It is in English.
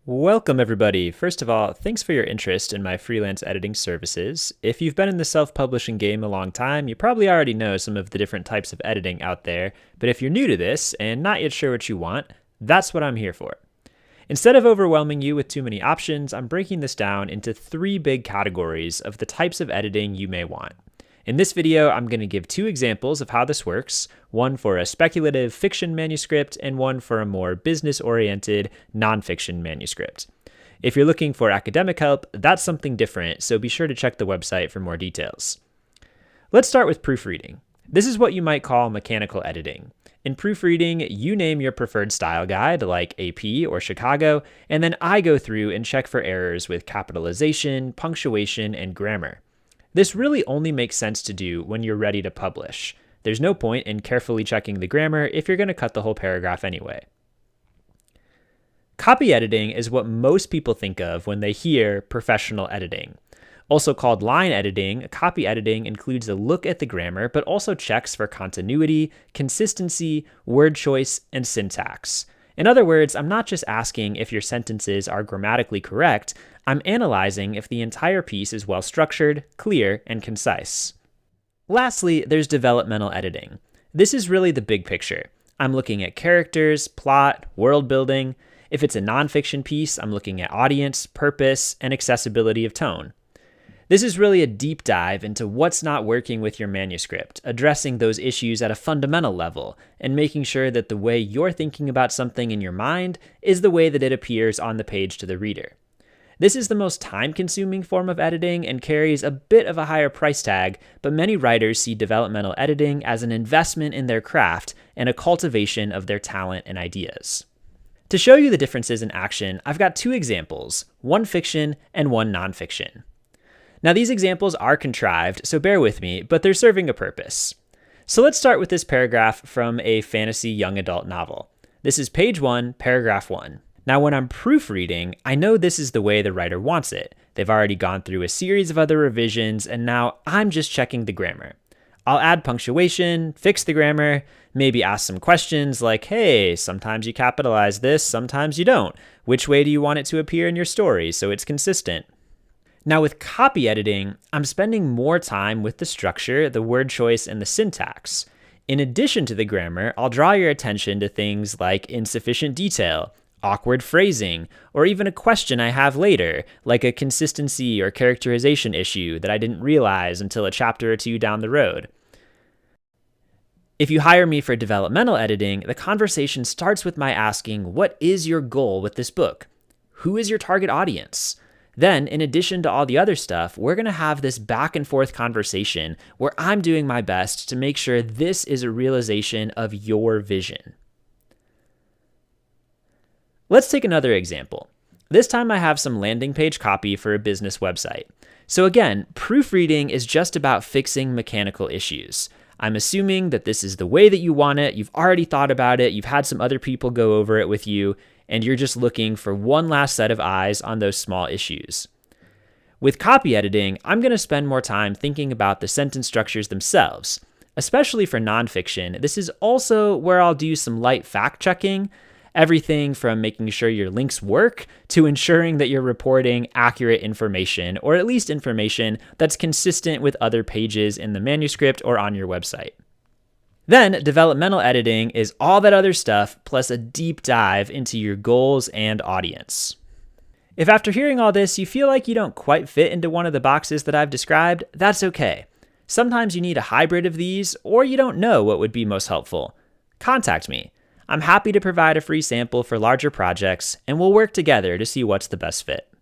Welcome, everybody. First of all, thanks for your interest in my freelance editing services. If you've been in the self-publishing game a long time, you probably already know some of the different types of editing out there, but if you're new to this and not yet sure what you want, that's what I'm here for. Instead of overwhelming you with too many options, I'm breaking this down into three big categories of the types of editing you may want. In this video, I'm going to give two examples of how this works, one for a speculative fiction manuscript and one for a more business-oriented nonfiction manuscript. If you're looking for academic help, that's something different, so be sure to check the website for more details. Let's start with proofreading. This is what you might call mechanical editing. In proofreading, you name your preferred style guide, like AP or Chicago, and then I go through and check for errors with capitalization, punctuation, and grammar. This really only makes sense to do when you're ready to publish. There's no point in carefully checking the grammar if you're going to cut the whole paragraph anyway. Copy editing is what most people think of when they hear professional editing. Also called line editing, copy editing includes a look at the grammar, but also checks for continuity, consistency, word choice, and syntax. In other words, I'm not just asking if your sentences are grammatically correct, I'm analyzing if the entire piece is well structured, clear, and concise. Lastly, there's developmental editing. This is really the big picture. I'm looking at characters, plot, world building. If it's a nonfiction piece, I'm looking at audience, purpose, and accessibility of tone. This is really a deep dive into what's not working with your manuscript, addressing those issues at a fundamental level, and making sure that the way you're thinking about something in your mind is the way that it appears on the page to the reader. This is the most time-consuming form of editing and carries a bit of a higher price tag, but many writers see developmental editing as an investment in their craft and a cultivation of their talent and ideas. To show you the differences in action, I've got two examples, one fiction and one nonfiction. Now these examples are contrived, so bear with me, but they're serving a purpose. So let's start with this paragraph from a fantasy young adult novel. This is page 1, paragraph 1. Now when I'm proofreading, I know this is the way the writer wants it. They've already gone through a series of other revisions, and now I'm just checking the grammar. I'll add punctuation, fix the grammar, maybe ask some questions like, hey, sometimes you capitalize this, sometimes you don't. Which way do you want it to appear in your story so it's consistent? Now with copy editing, I'm spending more time with the structure, the word choice, and the syntax. In addition to the grammar, I'll draw your attention to things like insufficient detail, awkward phrasing, or even a question I have later, like a consistency or characterization issue that I didn't realize until a chapter or two down the road. If you hire me for developmental editing, the conversation starts with my asking, what is your goal with this book? Who is your target audience? Then, in addition to all the other stuff, we're going to have this back and forth conversation where I'm doing my best to make sure this is a realization of your vision. Let's take another example. This time I have some landing page copy for a business website. So again, proofreading is just about fixing mechanical issues. I'm assuming that this is the way that you want it, you've already thought about it, you've had some other people go over it with you, and you're just looking for one last set of eyes on those small issues. With copy editing, I'm going to spend more time thinking about the sentence structures themselves. Especially for nonfiction, this is also where I'll do some light fact-checking, everything from making sure your links work to ensuring that you're reporting accurate information, or at least information that's consistent with other pages in the manuscript or on your website. Then, developmental editing is all that other stuff plus a deep dive into your goals and audience. If after hearing all this you feel like you don't quite fit into one of the boxes that I've described, that's okay. Sometimes you need a hybrid of these, or you don't know what would be most helpful. Contact me. I'm happy to provide a free sample for larger projects, and we'll work together to see what's the best fit.